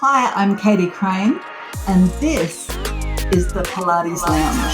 Hi, I'm Katie Crane, and this is the Pilates Lounge.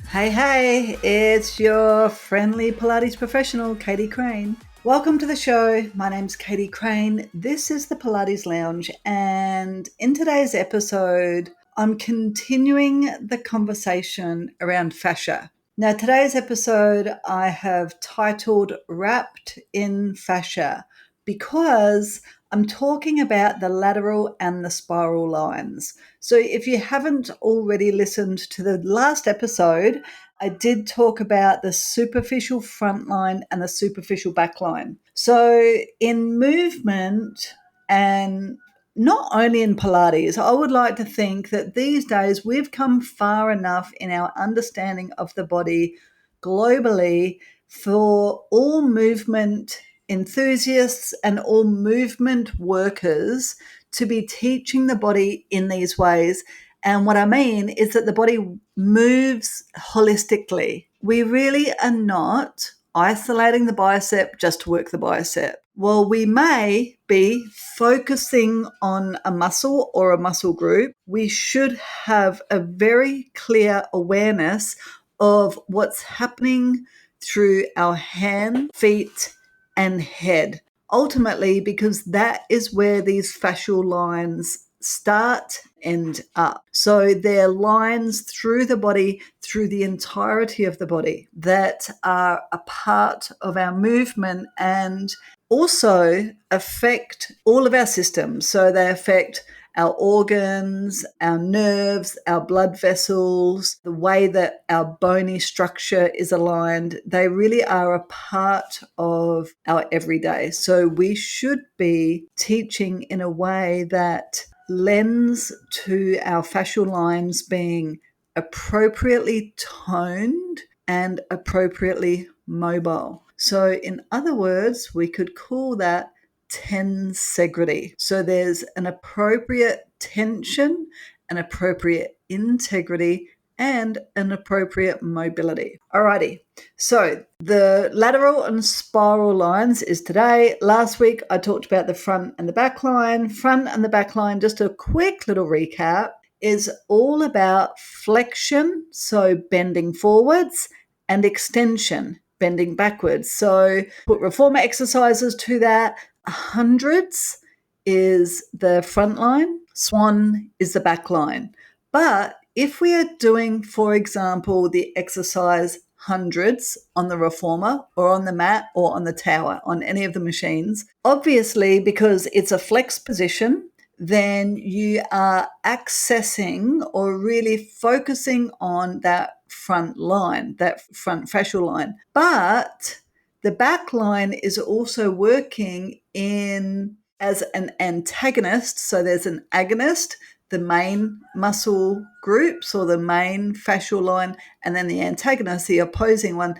Hey, it's your friendly Pilates professional, Katie Crane. Welcome to the show. My name's Katie Crane. This is the Pilates Lounge, and in today's episode, I'm continuing the conversation around fascia. Now, today's episode I have titled Wrapped in Fascia because I'm talking about the lateral and the spiral lines. So if you haven't already listened to the last episode, I did talk about the superficial front line and the superficial back line. So in movement, and not only in Pilates, I would like to think that these days we've come far enough in our understanding of the body globally for all movement enthusiasts and all movement workers to be teaching the body in these ways. And what I mean is that the body moves holistically. We really are not isolating the bicep just to work the bicep. Well, we may be focusing on a muscle or a muscle group. We should have a very clear awareness of what's happening through our hand, feet, and head. Ultimately, because that is where these fascial lines start and up. So they're lines through the body, through the entirety of the body that are a part of our movement and also affect all of our systems. So they affect our organs, our nerves, our blood vessels, the way that our bony structure is aligned. They really are a part of our everyday. So we should be teaching in a way that lends to our fascial lines being appropriately toned and appropriately mobile. So in other words, we could call that tensegrity. So there's an appropriate tension, an appropriate integrity, and an appropriate mobility. Alrighty, so the lateral and spiral lines is today. Last week I talked about the front and the back line. Front and the back line, just a quick little recap, is all about flexion, so bending forwards, and extension, bending backwards. So put reformer exercises to that. Hundreds is the front line, swan is the back line. But if we are doing, for example, the exercise hundreds on the reformer or on the mat or on the tower, on any of the machines, obviously because it's a flex position, then you are accessing or really focusing on that front line, that front fascial line. But the back line is also working in as an antagonist. So there's an agonist, the main muscle groups or the main fascial line, and then the antagonist, the opposing one.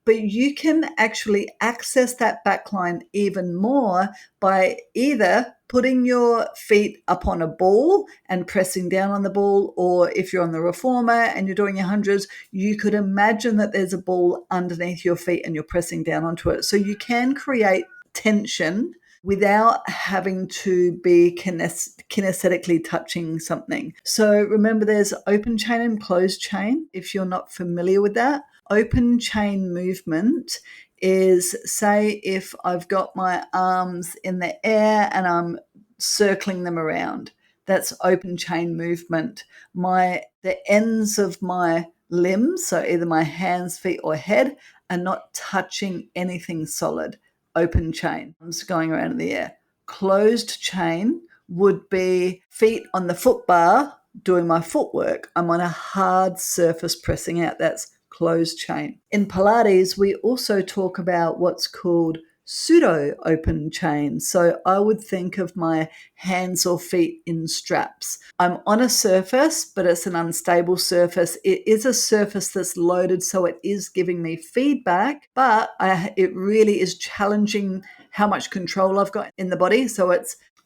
But you can actually access that back line even more by either putting your feet up on a ball and pressing down on the ball, or if you're on the reformer and you're doing your hundreds, you could imagine that there's a ball underneath your feet and you're pressing down onto it. So you can create tension without having to be kinesthetically touching something. So remember, there's open chain and closed chain. If you're not familiar with that, open chain movement is, say, if I've got my arms in the air and I'm circling them around, that's open chain movement. The ends of my limbs, so either my hands, feet, or head, are not touching anything solid. Open chain. I'm just going around in the air. Closed chain would be feet on the foot bar doing my footwork. I'm on a hard surface pressing out. That's closed chain. In Pilates, we also talk about what's called pseudo open chain. So I would think of my hands or feet in straps. I'm on a surface, but it's an unstable surface. It is a surface that's loaded, so it is giving me feedback, but it really is challenging how much control I've got in the body. So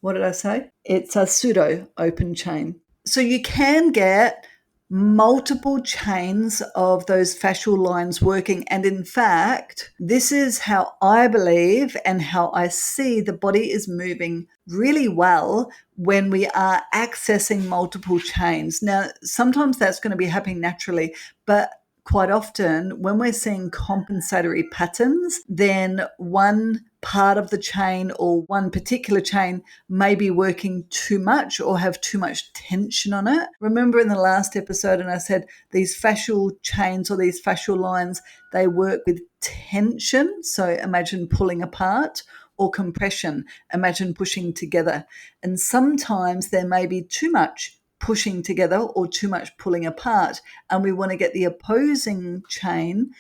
what did I say? It's a pseudo open chain. So you can get multiple chains of those fascial lines working. And in fact, this is how I believe and how I see the body is moving really well when we are accessing multiple chains. Now, sometimes that's going to be happening naturally, but quite often when we're seeing compensatory patterns, then one part of the chain or one particular chain may be working too much or have too much tension on it. Remember in the last episode, and I said these fascial chains or these fascial lines, they work with tension. So imagine pulling apart, or compression, imagine pushing together. And sometimes there may be too much pushing together or too much pulling apart, and we want to get the opposing chain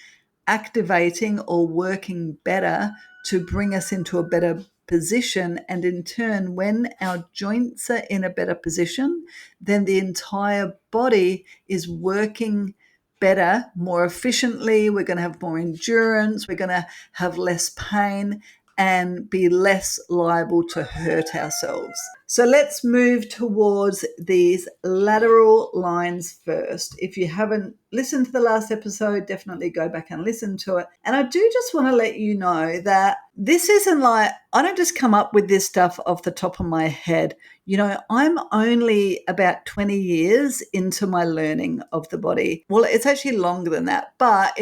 activating or working better to bring us into a better position. And in turn, when our joints are in a better position, then the entire body is working better, more efficiently. We're going to have more endurance. We're going to have less pain and be less liable to hurt ourselves. So let's move towards these lateral lines first. If you haven't listened to the last episode, definitely go back and listen to it. And I do just want to let you know that this isn't like, I don't just come up with this stuff off the top of my head. You know, I'm only about 20 years into my learning of the body. Well, it's actually longer than that, but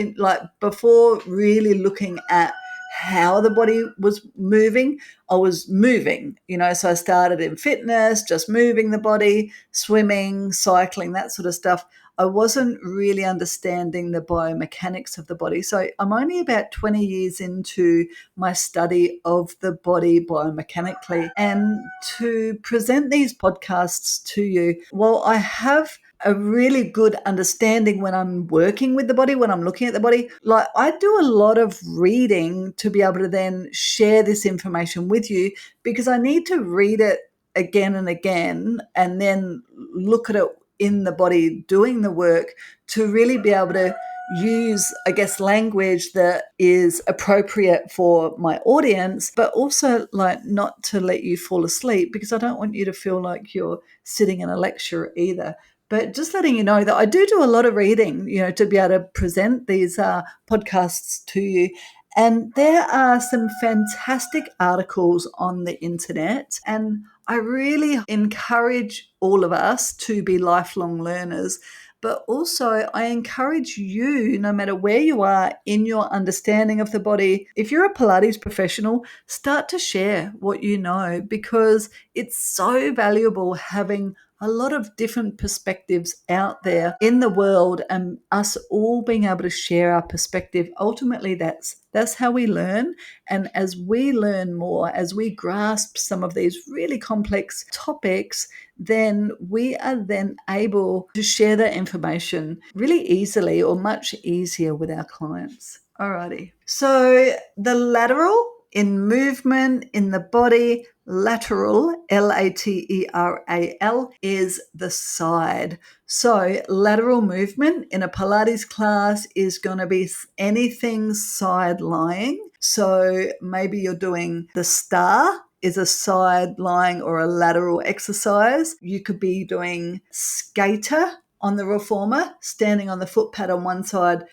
before really looking at how the body was moving, I was moving, so I started in fitness, just moving the body, swimming, cycling, that sort of stuff. I wasn't really understanding the biomechanics of the body. So I'm only about 20 years into my study of the body biomechanically. And to present these podcasts to you, well, I have a really good understanding when I'm working with the body, when I'm looking at the body. Like, I do a lot of reading to be able to then share this information with you, because I need to read it again and again and then look at it in the body doing the work to really be able to use, I guess, language that is appropriate for my audience, but also like not to let you fall asleep, because I don't want you to feel like you're sitting in a lecture either. But just letting you know that I do a lot of reading, to be able to present these podcasts to you. And there are some fantastic articles on the internet, and I really encourage all of us to be lifelong learners. But also, I encourage you, no matter where you are in your understanding of the body, if you're a Pilates professional, start to share what you know, because it's so valuable having a lot of different perspectives out there in the world, and us all being able to share our perspective. Ultimately, that's how we learn. And as we learn more, as we grasp some of these really complex topics, then we are then able to share that information really easily, or much easier, with our clients. Alrighty. So the lateral in movement in the body, lateral, Lateral, is the side. So lateral movement in a Pilates class is going to be anything side lying. So maybe you're doing the star, is a side lying or a lateral exercise. You could be doing skater on the reformer, standing on the footpad on one side,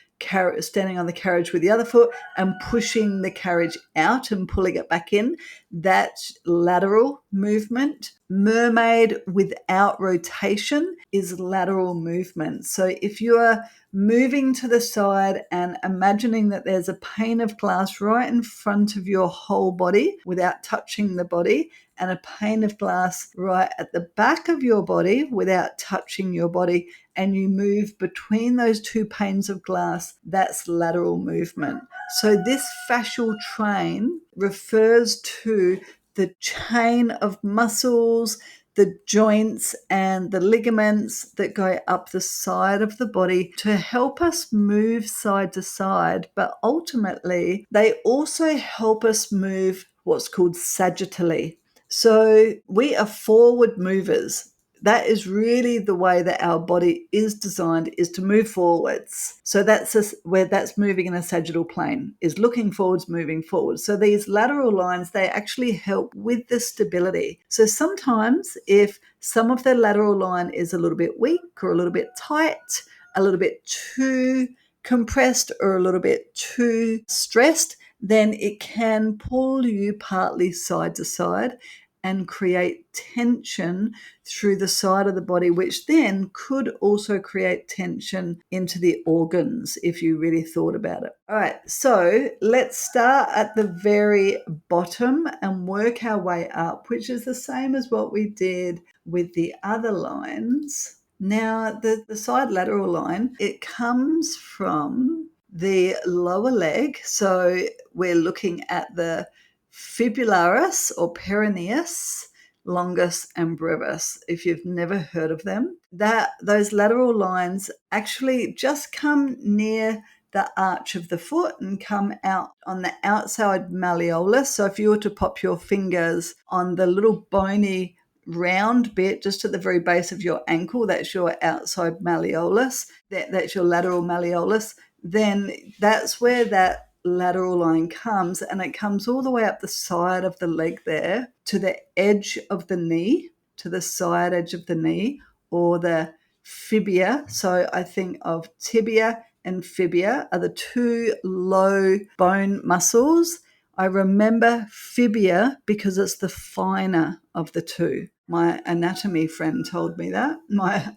standing on the carriage with the other foot and pushing the carriage out and pulling it back in. That's lateral movement. Mermaid without rotation is lateral movement. So if you are moving to the side and imagining that there's a pane of glass right in front of your whole body without touching the body, and a pane of glass right at the back of your body without touching your body, and you move between those two panes of glass, that's lateral movement. So this fascial train refers to the chain of muscles, the joints and the ligaments that go up the side of the body to help us move side to side. But ultimately, they also help us move what's called sagittally. So we are forward movers. that is really the way that our body is designed, is to move forwards. So that's where that's moving in a sagittal plane, is looking forwards, moving forwards. So these lateral lines, they actually help with the stability. So sometimes if some of the lateral line is a little bit weak or a little bit tight, a little bit too compressed or a little bit too stressed, then it can pull you partly side to side and create tension through the side of the body, which then could also create tension into the organs if you really thought about it. All right, so let's start at the very bottom and work our way up, which is the same as what we did with the other lines. Now, the side lateral line, it comes from the lower leg. So we're looking at the fibularis or peroneus, longus and brevis. If you've never heard of them, those lateral lines actually just come near the arch of the foot and come out on the outside malleolus. So if you were to pop your fingers on the little bony round bit just at the very base of your ankle, that's your outside malleolus, that's your lateral malleolus, then that's where that lateral line comes, and it comes all the way up the side of the leg there to the edge of the knee, to the side edge of the knee, or the fibia. So I think of tibia and fibia are the two low bone muscles. I remember fibia because it's the finer of the two. My anatomy friend told me that. My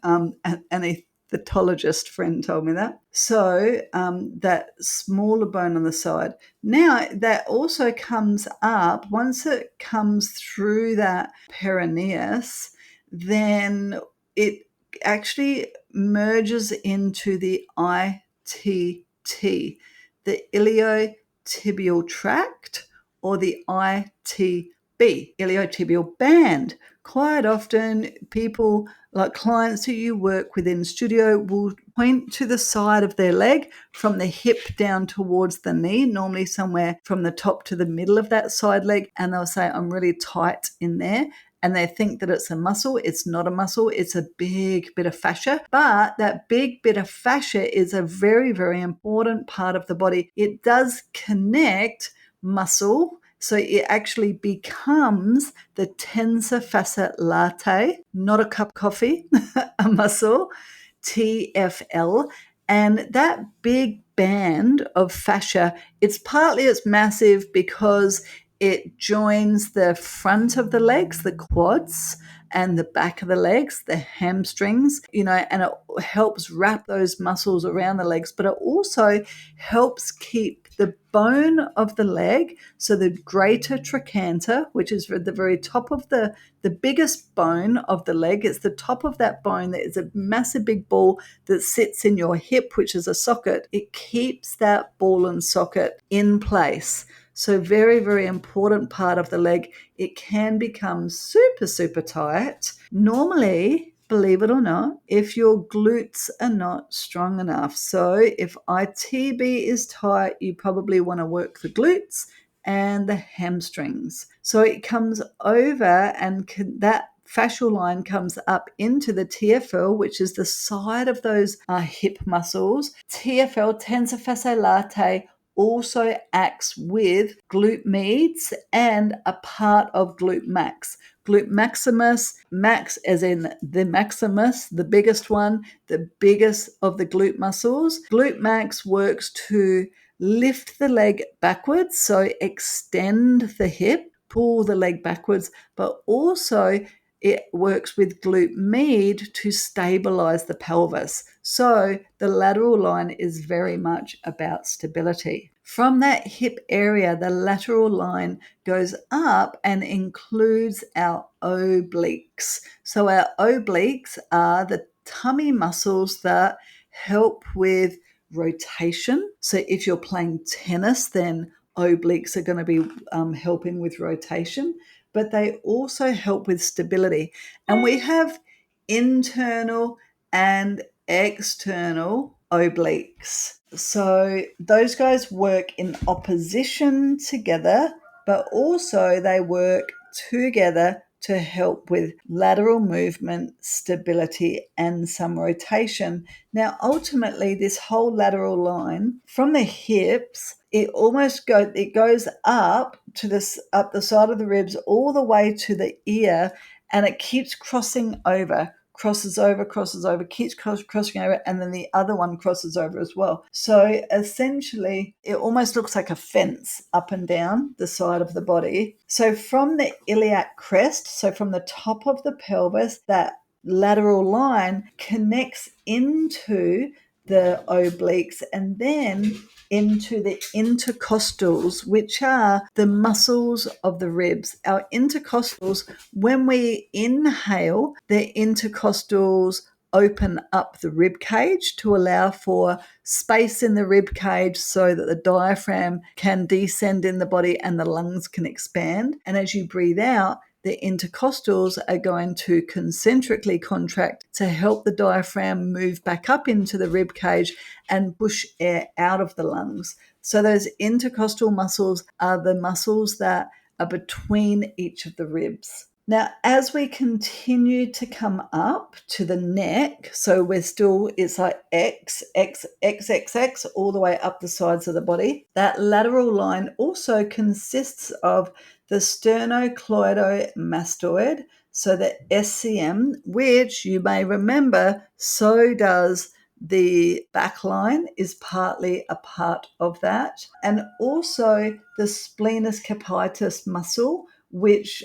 anesthetologist friend told me that. So that smaller bone on the side. Now that also comes up, once it comes through that peroneus, then it actually merges into the ITT, the iliotibial tract, or the ITB, iliotibial band. Quite often people, like clients who you work with in studio, will point to the side of their leg from the hip down towards the knee, normally somewhere from the top to the middle of that side leg, and they'll say, I'm really tight in there. And they think that it's a muscle. It's not a muscle. It's a big bit of fascia. But that big bit of fascia is a very, very important part of the body. It does connect muscle. So it actually becomes the tensor facet latae, not a cup of coffee, a muscle, TFL. And that big band of fascia, it's massive because it joins the front of the legs, the quads, and the back of the legs, the hamstrings, and it helps wrap those muscles around the legs, but it also helps keep the bone of the leg, so the greater trochanter, which is at the very top of the biggest bone of the leg. It's the top of that bone that is a massive big ball that sits in your hip, which is a socket. It keeps that ball and socket in place. So very, very important part of the leg. It can become super, super tight. Normally, believe it or not, if your glutes are not strong enough. So if ITB is tight, you probably want to work the glutes and the hamstrings. So it comes over, and that fascial line comes up into the TFL, which is the side of those hip muscles. TFL, tensor fasciae latae, also acts with glute medius and a part of glute max. Glute maximus, max as in the maximus, the biggest one, the biggest of the glute muscles. Glute max works to lift the leg backwards, so extend the hip, pull the leg backwards, but also it works with glute med to stabilize the pelvis. So the lateral line is very much about stability. From that hip area, the lateral line goes up and includes our obliques. So our obliques are the tummy muscles that help with rotation. So if you're playing tennis, then obliques are going to be helping with rotation, but they also help with stability. And we have internal and external obliques. So those guys work in opposition together, but also they work together to help with lateral movement, stability, and some rotation. Now, ultimately, this whole lateral line from the hips, it goes up to this, up the side of the ribs, all the way to the ear, and it keeps crosses over, keeps crossing over, and then the other one crosses over as well. So essentially, it almost looks like a fence up and down the side of the body. So from the iliac crest, so from the top of the pelvis, that lateral line connects into the obliques and then into the intercostals, which are the muscles of the ribs. Our intercostals, when we inhale, the intercostals open up the rib cage to allow for space in the rib cage so that the diaphragm can descend in the body and the lungs can expand. And as you breathe out, the intercostals are going to concentrically contract to help the diaphragm move back up into the rib cage and push air out of the lungs. So those intercostal muscles are the muscles that are between each of the ribs. Now, as we continue to come up to the neck, so it's like X, X, X, X, X, all the way up the sides of the body. That lateral line also consists of the sternocleidomastoid, so the SCM, which you may remember, so does the back line, is partly a part of that. And also the splenius capitis muscle, which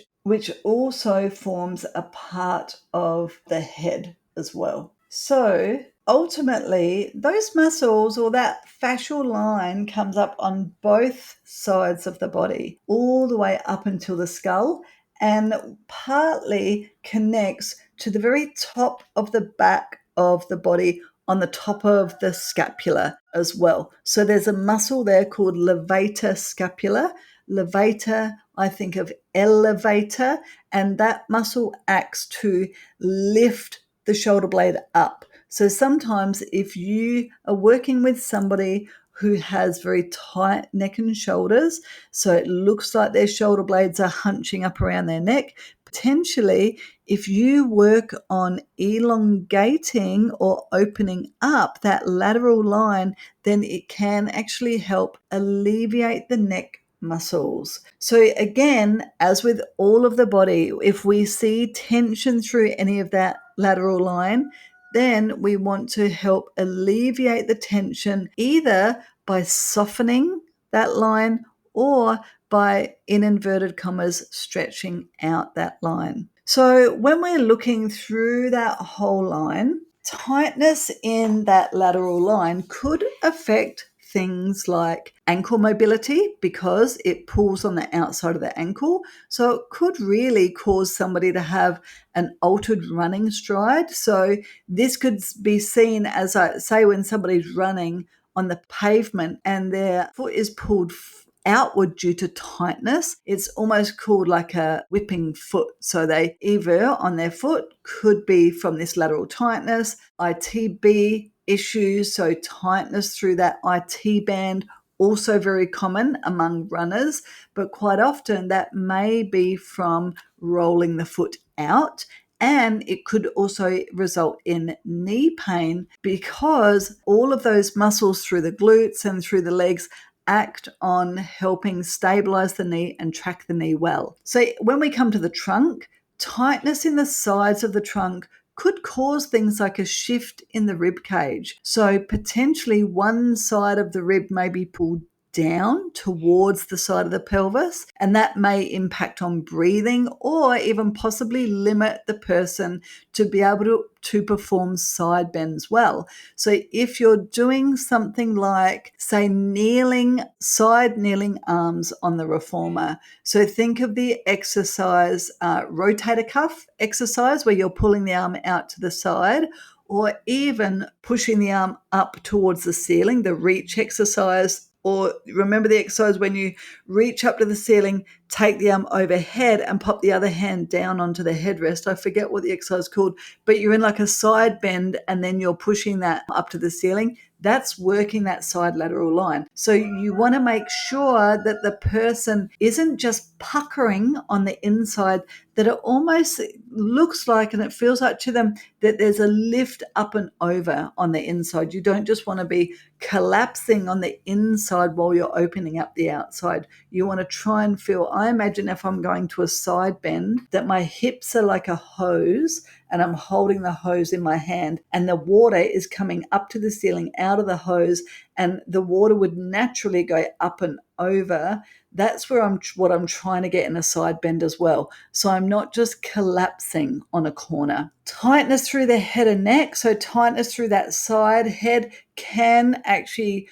also forms a part of the head as well. So ultimately, those muscles, or that fascial line, comes up on both sides of the body, all the way up until the skull, and partly connects to the very top of the back of the body on the top of the scapula as well. So there's a muscle there called levator scapula. Levator, I think of elevator, and that muscle acts to lift the shoulder blade up. So sometimes if you are working with somebody who has very tight neck and shoulders, so it looks like their shoulder blades are hunching up around their neck, potentially if you work on elongating or opening up that lateral line, then it can actually help alleviate the neck muscles. So again, as with all of the body, if we see tension through any of that lateral line, then we want to help alleviate the tension either by softening that line or by, in inverted commas, stretching out that line. So when we're looking through that whole line, tightness in that lateral line could affect things like ankle mobility because it pulls on the outside of the ankle. So it could really cause somebody to have an altered running stride. So this could be seen as, I say, when somebody's running on the pavement and their foot is pulled outward due to tightness. It's almost called like a whipping foot. So they either on their foot could be from this lateral tightness, ITB issues, so tightness through that IT band, also very common among runners, but quite often that may be from rolling the foot out. And it could also result in knee pain because all of those muscles through the glutes and through the legs act on helping stabilize the knee and track the knee well. So when we come to the trunk, tightness in the sides of the trunk could cause things like a shift in the rib cage. So potentially one side of the rib may be pulled down towards the side of the pelvis, and that may impact on breathing or even possibly limit the person to be able to perform side bends well. So if you're doing something like, say, side kneeling arms on the reformer, so think of the exercise, rotator cuff exercise, where you're pulling the arm out to the side, or even pushing the arm up towards the ceiling, the reach exercise. Or remember the exercise when you reach up to the ceiling, take the arm overhead and pop the other hand down onto the headrest. I forget what the exercise is called, but you're in like a side bend and then you're pushing that up to the ceiling. that's working that side lateral line. So you want to make sure that the person isn't just puckering on the inside, that it almost looks like and it feels like to them that there's a lift up and over on the inside. You don't just want to be collapsing on the inside while you're opening up the outside. You want to try and feel, I imagine if I'm going to a side bend, that my hips are like a hose and I'm holding the hose in my hand and the water is coming up to the ceiling out of the hose, and the water would naturally go up and over. That's what I'm trying to get in a side bend as well. So I'm not just collapsing on a corner. Tightness through the head and neck. So tightness through that side head can actually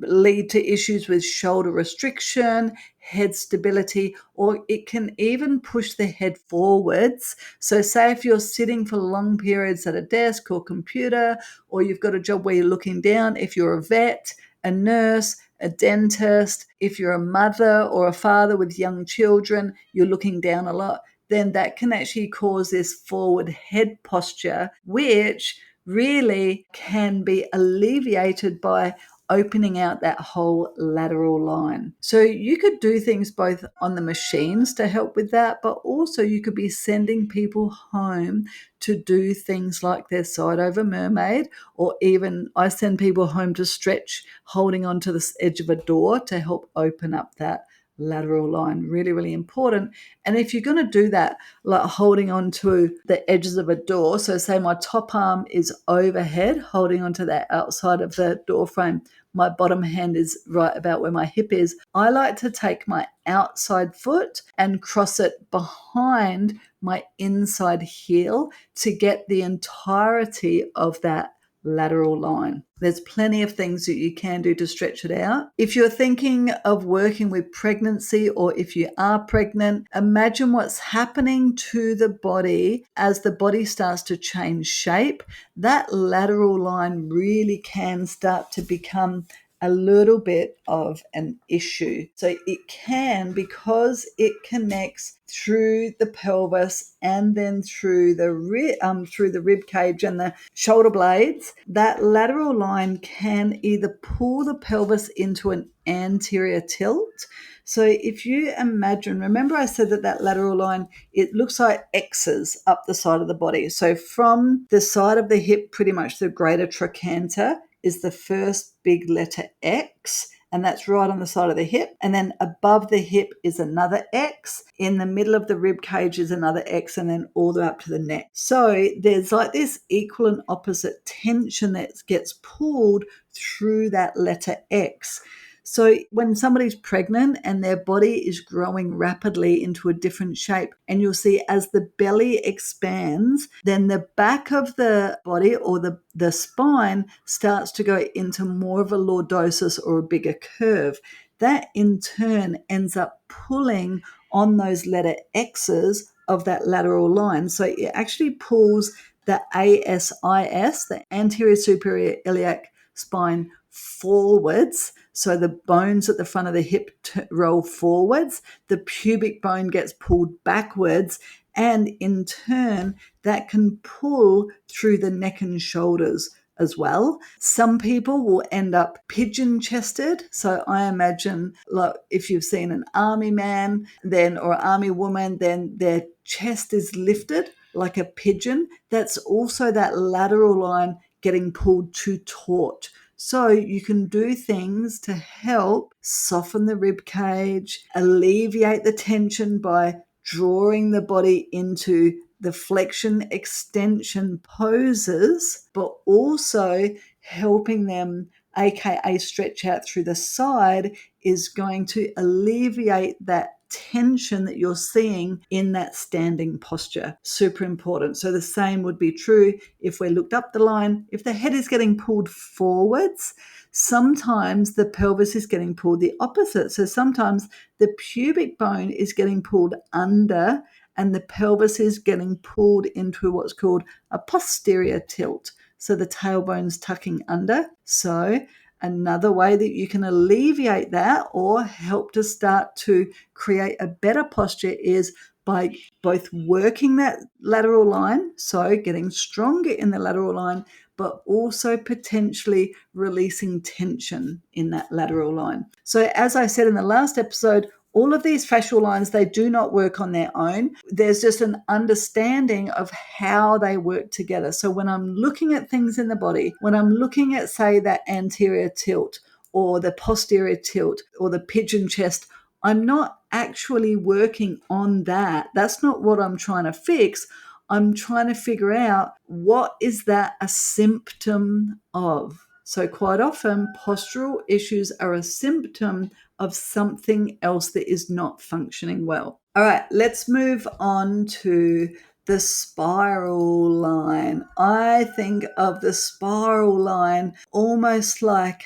lead to issues with shoulder restriction, head stability, or it can even push the head forwards. So say if you're sitting for long periods at a desk or computer, or you've got a job where you're looking down, if you're a vet, a nurse, a dentist, if you're a mother or a father with young children, you're looking down a lot, then that can actually cause this forward head posture, which really can be alleviated by opening out that whole lateral line. So you could do things both on the machines to help with that, but also you could be sending people home to do things like their side over mermaid, or even I send people home to stretch holding onto the edge of a door to help open up that lateral line. Really, really important. And if you're going to do that, like holding onto the edges of a door, so say my top arm is overhead, holding onto that outside of the door frame, my bottom hand is right about where my hip is. I like to take my outside foot and cross it behind my inside heel to get the entirety of that lateral line. There's plenty of things that you can do to stretch it out. If you're thinking of working with pregnancy, or if you are pregnant, imagine what's happening to the body as the body starts to change shape. That lateral line really can start to become a little bit of an issue. So it can, because it connects through the pelvis and then through the rib cage and the shoulder blades, that lateral line can either pull the pelvis into an anterior tilt. So if you imagine, remember I said that lateral line, it looks like X's up the side of the body. So from the side of the hip, pretty much the greater trochanter is the first big letter X, and that's right on the side of the hip. And then above the hip is another X. In the middle of the rib cage is another X, and then all the way up to the neck. So there's like this equal and opposite tension that gets pulled through that letter X. So when somebody's pregnant and their body is growing rapidly into a different shape, and you'll see as the belly expands, then the back of the body or the spine starts to go into more of a lordosis or a bigger curve. That in turn ends up pulling on those letter X's of that lateral line. So it actually pulls the ASIS, the anterior superior iliac spine, forwards. So the bones at the front of the hip roll forwards, the pubic bone gets pulled backwards, and in turn that can pull through the neck and shoulders as well. Some people will end up pigeon chested. So I imagine, like, if you've seen an army man then or army woman, then their chest is lifted like a pigeon. That's also that lateral line getting pulled too taut. So you can do things to help soften the rib cage, alleviate the tension by drawing the body into the flexion extension poses, but also helping them, aka stretch out through the side, is going to alleviate that tension that you're seeing in that standing posture. Super important. So the same would be true if we looked up the line. If the head is getting pulled forwards, sometimes the pelvis is getting pulled the opposite. So sometimes the pubic bone is getting pulled under and the pelvis is getting pulled into what's called a posterior tilt. So the tailbone's tucking under. So another way that you can alleviate that or help to start to create a better posture is by both working that lateral line, so getting stronger in the lateral line, but also potentially releasing tension in that lateral line. So as I said in the last episode, all of these fascial lines, they do not work on their own. There's just an understanding of how they work together. So when I'm looking at things in the body, when I'm looking at, say, that anterior tilt or the posterior tilt or the pigeon chest, I'm not actually working on that. That's not what I'm trying to fix. I'm trying to figure out, what is that a symptom of? So quite often, postural issues are a symptom of something else that is not functioning well. All right, let's move on to the spiral line. I think of the spiral line almost like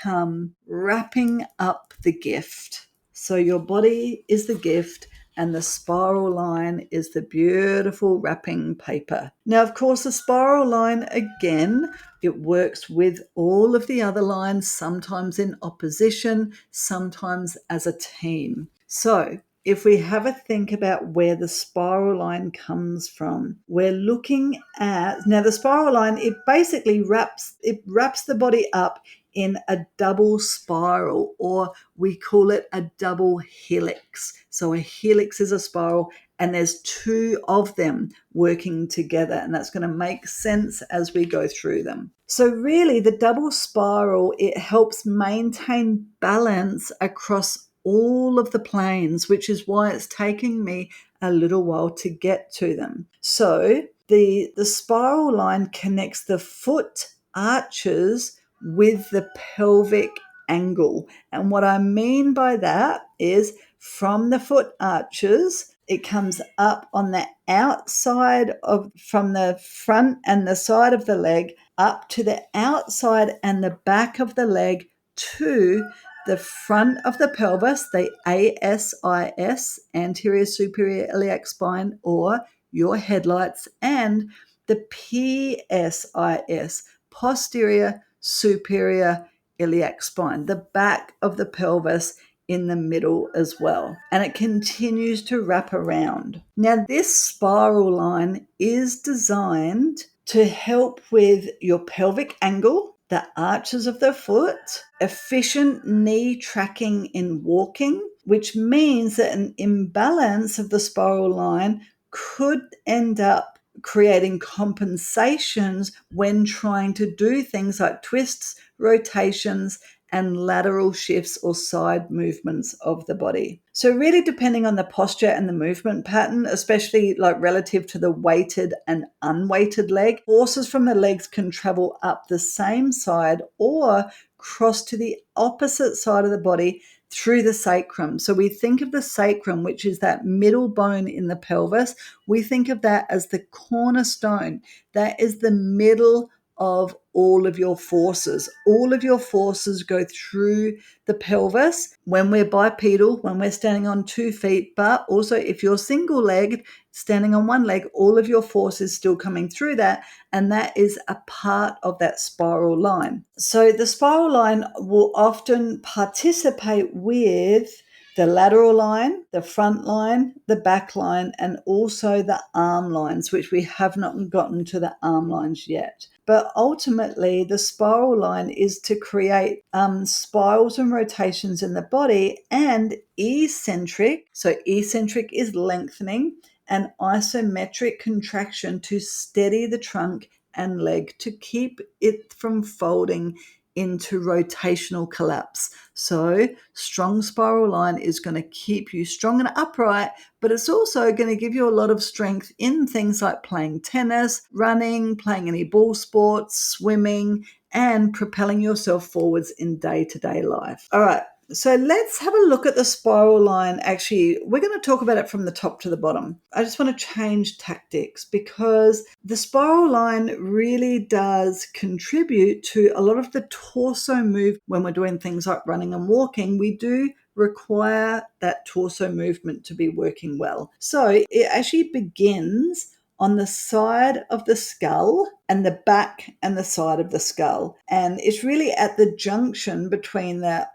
wrapping up the gift. So your body is the gift, and the spiral line is the beautiful wrapping paper. Now, of course, the spiral line, again, it works with all of the other lines, sometimes in opposition, sometimes as a team. So if we have a think about where the spiral line comes from, we're looking at, now the spiral line, it basically wraps the body up in a double spiral, or we call it a double helix. So a helix is a spiral, and there's two of them working together, and that's going to make sense as we go through them. So really, the double spiral, it helps maintain balance across all of the planes, which is why it's taking me a little while to get to them. So the spiral line connects the foot arches with the pelvic angle. And what I mean by that is, from the foot arches, it comes up on the outside from the front and the side of the leg, up to the outside and the back of the leg, to the front of the pelvis, the ASIS, anterior superior iliac spine, or your headlights, and the PSIS, posterior superior iliac spine, the back of the pelvis, in the middle as well. And it continues to wrap around. Now, this spiral line is designed to help with your pelvic angle, the arches of the foot, efficient knee tracking in walking, which means that an imbalance of the spiral line could end up creating compensations when trying to do things like twists, rotations, and lateral shifts or side movements of the body. So really, depending on the posture and the movement pattern, especially like relative to the weighted and unweighted leg, forces from the legs can travel up the same side or cross to the opposite side of the body through the sacrum. So we think of the sacrum, which is that middle bone in the pelvis. We think of that as the cornerstone. That is the middle of all of your forces. All of your forces go through the pelvis when we're bipedal, when we're standing on 2 feet, but also if you're single-legged, standing on one leg, all of your force is still coming through that, and that is a part of that spiral line. So the spiral line will often participate with the lateral line, the front line, the back line, and also the arm lines, which we have not gotten to the arm lines yet. But ultimately, the spiral line is to create spirals and rotations in the body, and eccentric. So eccentric is lengthening, and isometric contraction to steady the trunk and leg to keep it from folding into rotational collapse. So strong spiral line is going to keep you strong and upright, but it's also going to give you a lot of strength in things like playing tennis, running, playing any ball sports, swimming, and propelling yourself forwards in day-to-day life. All right. So let's have a look at the spiral line. Actually, we're going to talk about it from the top to the bottom. I just want to change tactics because the spiral line really does contribute to a lot of the torso move. When we're doing things like running and walking, we do require that torso movement to be working well. So it actually begins on the side of the skull and the back and the side of the skull. And it's really at the junction between the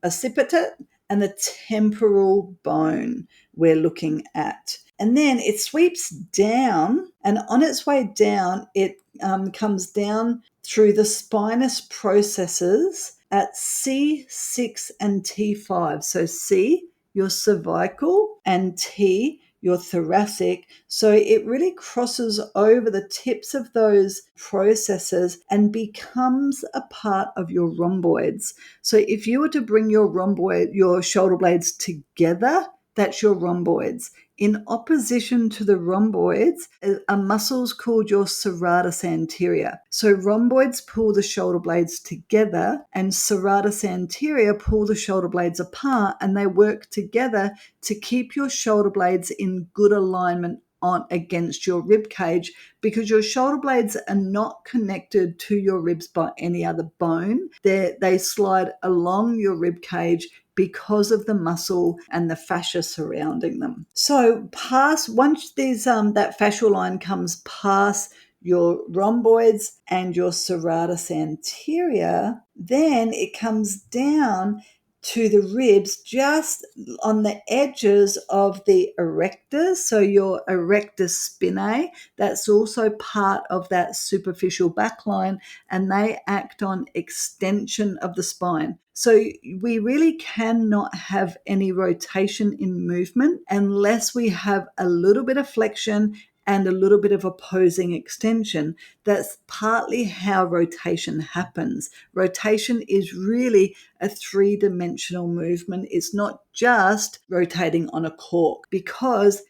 occiput and the temporal bone we're looking at. And then it sweeps down, and on its way down, it comes down through the spinous processes at C6 and T5. So C, your cervical, and T, your thoracic. So it really crosses over the tips of those processes and becomes a part of your rhomboids. So if you were to bring your shoulder blades together, that's your rhomboids. In opposition to the rhomboids are muscles called your serratus anterior. So rhomboids pull the shoulder blades together and serratus anterior pull the shoulder blades apart, and they work together to keep your shoulder blades in good alignment on against your rib cage, because your shoulder blades are not connected to your ribs by any other bone. They slide along your rib cage because of the muscle and the fascia surrounding them. So once that fascial line comes past your rhomboids and your serratus anterior, then it comes down to the ribs just on the edges of the erectors. So your erector spinae, that's also part of that superficial back line, and they act on extension of the spine. So we really cannot have any rotation in movement unless we have a little bit of flexion and a little bit of opposing extension. That's partly how rotation happens. Rotation is really a three-dimensional movement. It's not just rotating on a cork, because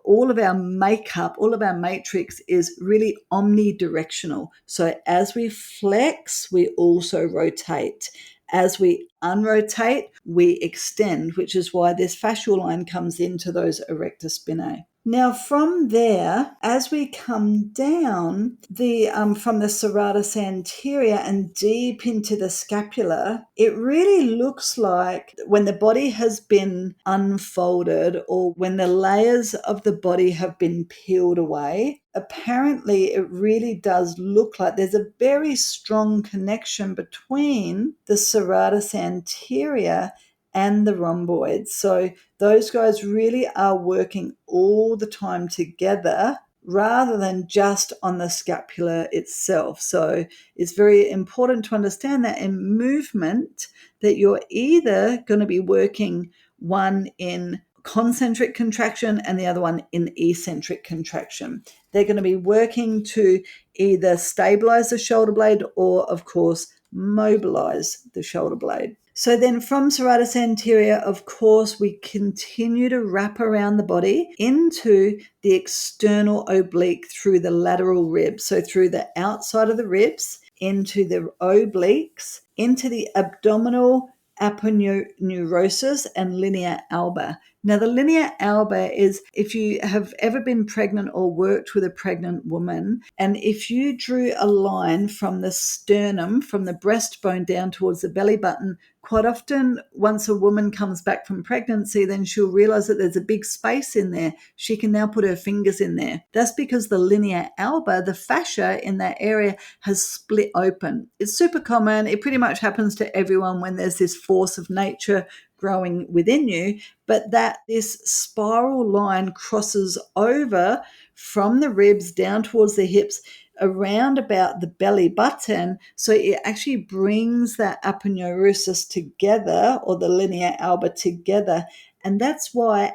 all of our makeup, all of our matrix is really omnidirectional. So as we flex, we also rotate. As we unrotate, we extend, which is why this fascial line comes into those erector spinae. Now, from there, as we come down from the serratus anterior and deep into the scapula, it really looks like when the body has been unfolded, or when the layers of the body have been peeled away, apparently it really does look like there's a very strong connection between the serratus anterior and the rhomboids. So those guys really are working all the time together rather than just on the scapula itself. So it's very important to understand that in movement, that you're either going to be working one in concentric contraction and the other one in eccentric contraction. They're going to be working to either stabilize the shoulder blade or, of course, mobilize the shoulder blade. So then from serratus anterior, of course, we continue to wrap around the body into the external oblique through the lateral ribs. So through the outside of the ribs, into the obliques, into the abdominal aponeurosis and linea alba. Now, the linea alba is, if you have ever been pregnant or worked with a pregnant woman, and if you drew a line from the sternum, from the breastbone down towards the belly button, quite often once a woman comes back from pregnancy, then she'll realize that there's a big space in there. She can now put her fingers in there. That's because the linea alba, the fascia in that area, has split open. It's super common. It pretty much happens to everyone when there's this force of nature growing within you, but that this spiral line crosses over from the ribs down towards the hips, around about the belly button. So it actually brings that aponeurosis together, or the linea alba together. And that's why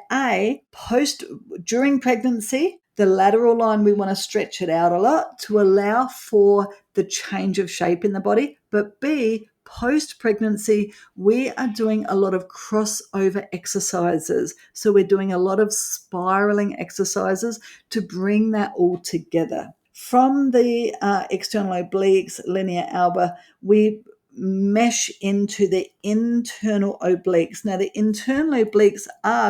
during pregnancy, the lateral line, we want to stretch it out a lot to allow for the change of shape in the body. But B, post-pregnancy, we are doing a lot of crossover exercises. So we're doing a lot of spiraling exercises to bring that all together. From the external obliques, linea alba, we mesh into the internal obliques. Now, the internal obliques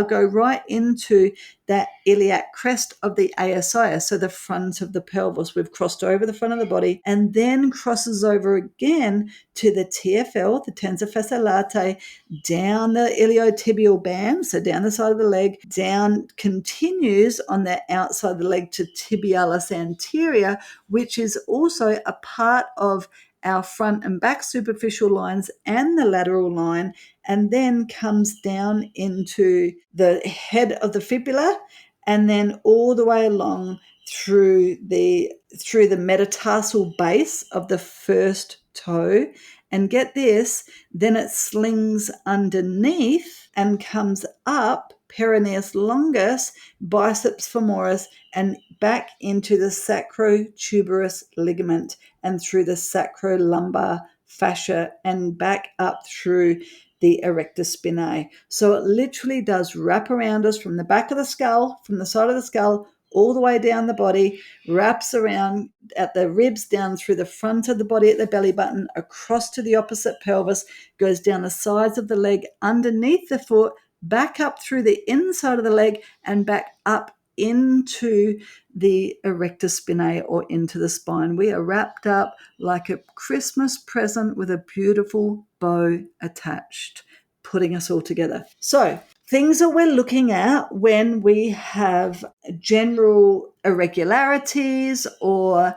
go right into that iliac crest of the ASI, so the front of the pelvis. We've crossed over the front of the body, and then crosses over again to the TFL, the tensor fasciae latae, down the iliotibial band, so down the side of the leg, down, continues on the outside of the leg to tibialis anterior, which is also a part of our front and back superficial lines and the lateral line, and then comes down into the head of the fibula and then all the way along through the metatarsal base of the first toe. And get this, then it slings underneath and comes up peroneus longus, biceps femoris, and back into the sacrotuberous ligament and through the sacrolumbar fascia and back up through the erector spinae. So it literally does wrap around us from the back of the skull, from the side of the skull, all the way down the body, wraps around at the ribs, down through the front of the body at the belly button, across to the opposite pelvis, goes down the sides of the leg, underneath the foot, back up through the inside of the leg, and back up into the erector spinae or into the spine. We are wrapped up like a Christmas present with a beautiful bow attached, putting us all together. So, things that we're looking at when we have general irregularities or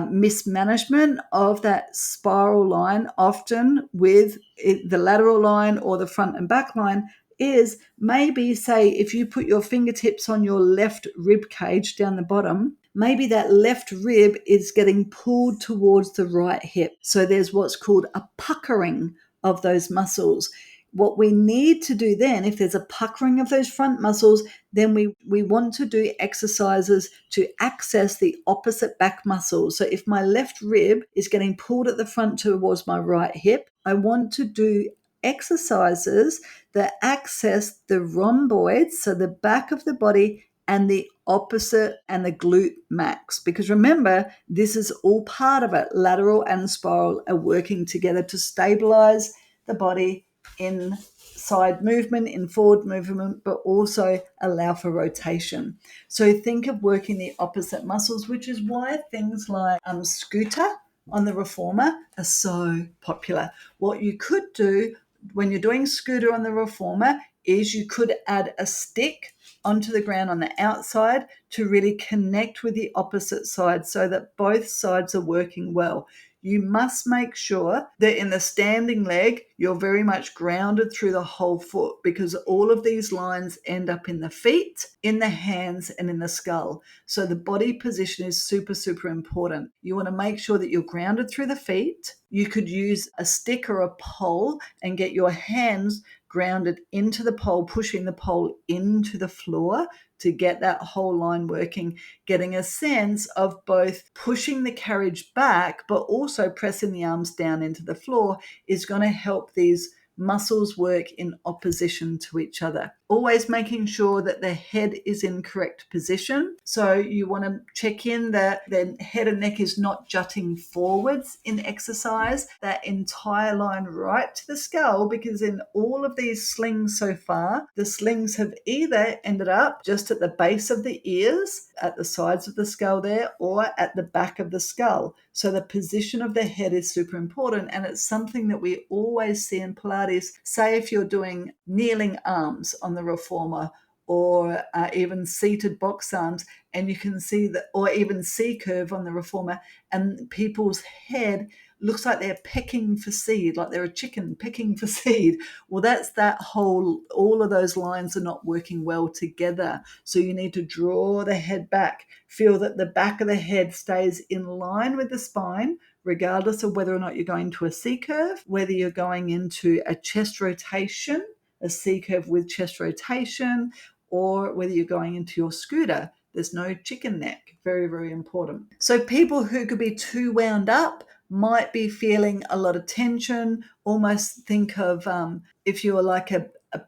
mismanagement of that spiral line, often with the lateral line or the front and back line, is maybe, say, if you put your fingertips on your left rib cage down the bottom, maybe that left rib is getting pulled towards the right hip. So there's what's called a puckering of those muscles. What we need to do then, if there's a puckering of those front muscles, then we want to do exercises to access the opposite back muscles. So if my left rib is getting pulled at the front towards my right hip, I want to do exercises that access the rhomboids, so the back of the body, and the opposite and the glute max. Because remember, this is all part of it. Lateral and spiral are working together to stabilize the body in side movement, in forward movement, but also allow for rotation. So think of working the opposite muscles, which is why things like scooter on the reformer are so popular. What you could do when you're doing scooter on the reformer is you could add a stick onto the ground on the outside to really connect with the opposite side so that both sides are working well. You must make sure that in the standing leg, you're very much grounded through the whole foot, because all of these lines end up in the feet, in the hands, and in the skull. So the body position is super, super important. You want to make sure that you're grounded through the feet. You could use a stick or a pole and get your hands grounded into the pole, pushing the pole into the floor to get that whole line working, getting a sense of both pushing the carriage back, but also pressing the arms down into the floor is going to help these muscles work in opposition to each other. Always making sure that the head is in correct position. So you want to check in that the head and neck is not jutting forwards in exercise, that entire line right to the skull, because in all of these slings so far, the slings have either ended up just at the base of the ears, at the sides of the skull there, or at the back of the skull. So the position of the head is super important, and it's something that we always see in Pilates. Say if you're doing kneeling arms on the reformer, or even seated box arms, and you can see that, or even C-curve on the reformer, and people's head looks like they're pecking for seed, like they're a chicken pecking for seed. Well, that's that whole, all of those lines are not working well together. So you need to draw the head back, feel that the back of the head stays in line with the spine, regardless of whether or not you're going to a C-curve, whether you're going into a chest rotation, a C-curve with chest rotation, or whether you're going into your scooter. There's no chicken neck. Very, very important. So people who could be too wound up might be feeling a lot of tension. Almost think of if you were like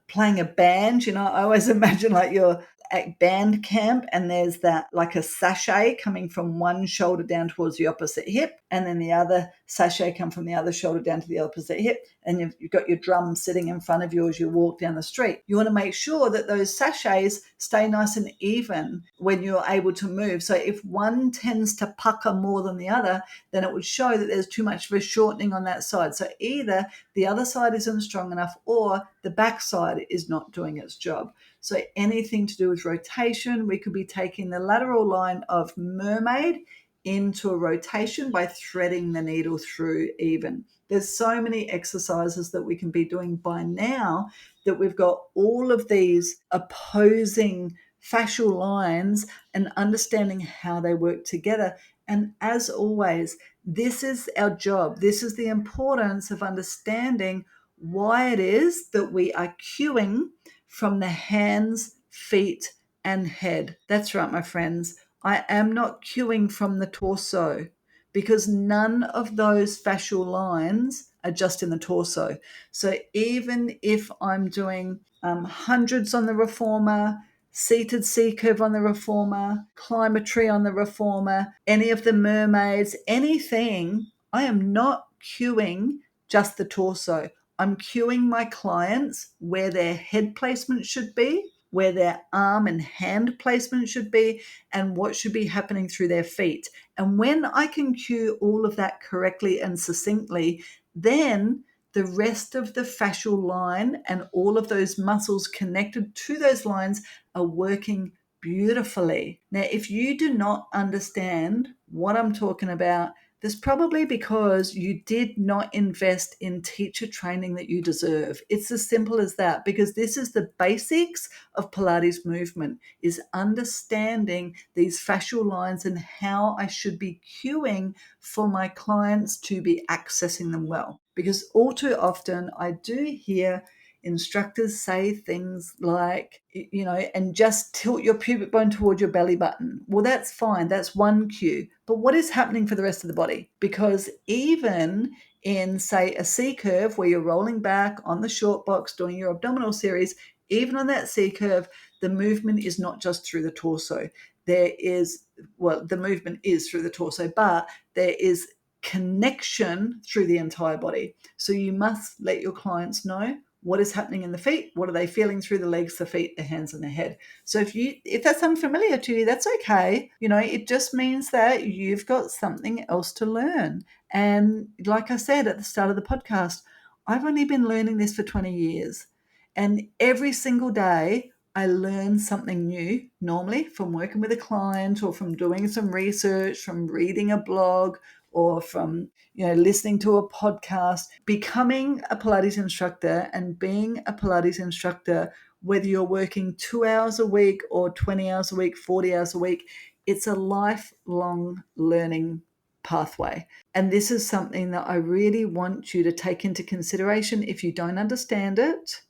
playing a band, I always imagine like you're at band camp and there's that like a sachet coming from one shoulder down towards the opposite hip, and then the other sachet come from the other shoulder down to the opposite hip, and you've got your drum sitting in front of you as you walk down the street. You want to make sure that those sachets stay nice and even when you're able to move. So if one tends to pucker more than the other, then it would show that there's too much of a shortening on that side. So either the other side isn't strong enough or the back side is not doing its job. So anything to do with rotation, we could be taking the lateral line of mermaid into a rotation by threading the needle through even. There's so many exercises that we can be doing by now that we've got all of these opposing fascial lines and understanding how they work together. And as always, this is our job. This is the importance of understanding why it is that we are cueing from the hands, feet, and head. That's right, my friends. I am not cueing from the torso because none of those fascial lines are just in the torso. So even if I'm doing hundreds on the reformer, seated C curve on the reformer, climb a tree on the reformer, any of the mermaids, anything, I am not cueing just the torso. I'm cueing my clients where their head placement should be, where their arm and hand placement should be, and what should be happening through their feet. And when I can cue all of that correctly and succinctly, then the rest of the fascial line and all of those muscles connected to those lines are working beautifully. Now, if you do not understand what I'm talking about, that's probably because you did not invest in teacher training that you deserve. It's as simple as that, because this is the basics of Pilates movement, is understanding these fascial lines and how I should be cueing for my clients to be accessing them well. Because all too often I do hear instructors say things like, and just tilt your pubic bone toward your belly button. Well, that's fine. That's one cue. But what is happening for the rest of the body? Because even in, say, a C curve where you're rolling back on the short box doing your abdominal series, even on that C curve, the movement is not just through the torso. The movement is through the torso, but there is connection through the entire body. So you must let your clients know what is happening in the feet, what are they feeling through the legs, the feet, the hands, and the head. So if that's unfamiliar to you, that's okay. It just means that you've got something else to learn. And like I said at the start of the podcast, I've only been learning this for 20 years. And every single day, I learn something new, normally from working with a client or from doing some research, from reading a blog, or from listening to a podcast. Becoming a Pilates instructor and being a Pilates instructor, whether you're working 2 hours a week or 20 hours a week, 40 hours a week, it's a lifelong learning pathway. And this is something that I really want you to take into consideration. If you don't understand it,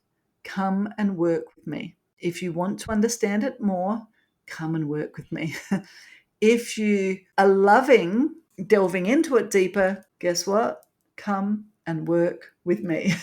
come and work with me. If you want to understand it more, come and work with me. If you are loving delving into it deeper, guess what? Come and work with me.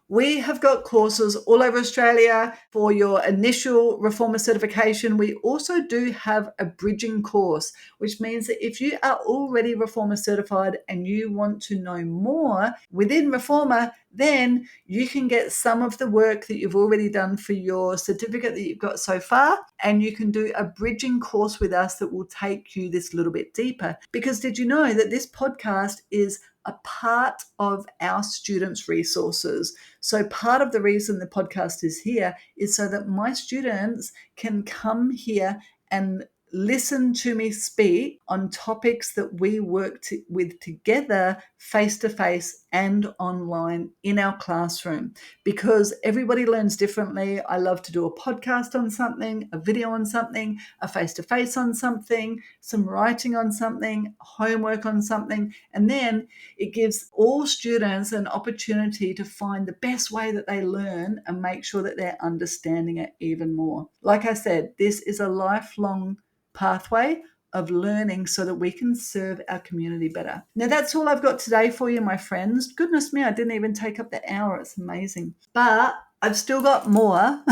We have got courses all over Australia for your initial reformer certification. We also do have a bridging course, which means that if you are already reformer certified and you want to know more within reformer, then you can get some of the work that you've already done for your certificate that you've got so far, and you can do a bridging course with us that will take you this little bit deeper. Because did you know that this podcast is a part of our students' resources? So part of the reason the podcast is here is so that my students can come here and listen to me speak on topics that we work with together face-to-face and online in our classroom, because everybody learns differently. I love to do a podcast on something, a video on something, a face-to-face on something, some writing on something, homework on something, and then it gives all students an opportunity to find the best way that they learn and make sure that they're understanding it even more. Like I said, this is a lifelong pathway of learning so that we can serve our community better. Now, that's all I've got today for you, my friends. Goodness me, I didn't even take up the hour. It's amazing. But I've still got more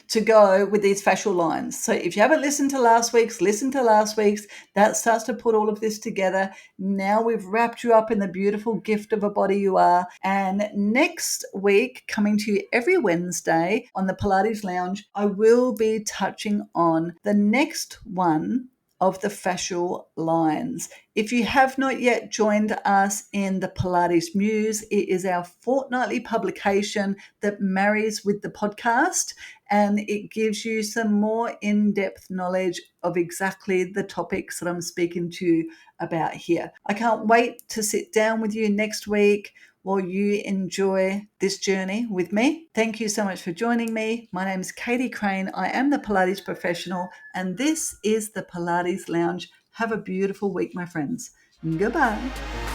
to go with these fascial lines. So if you haven't listened to last week's, listen to last week's. That starts to put all of this together. Now we've wrapped you up in the beautiful gift of a body you are. And next week, coming to you every Wednesday on the Pilates Lounge, I will be touching on the next one of the fascial lines. If you have not yet joined us in the Pilates Muse, it is our fortnightly publication that marries with the podcast, and it gives you some more in-depth knowledge of exactly the topics that I'm speaking to you about here. I can't wait to sit down with you next week. while you enjoy this journey with me. Thank you so much for joining me. My name is Katie Crane. I am the Pilates professional, and this is the Pilates Lounge. Have a beautiful week, my friends. Goodbye.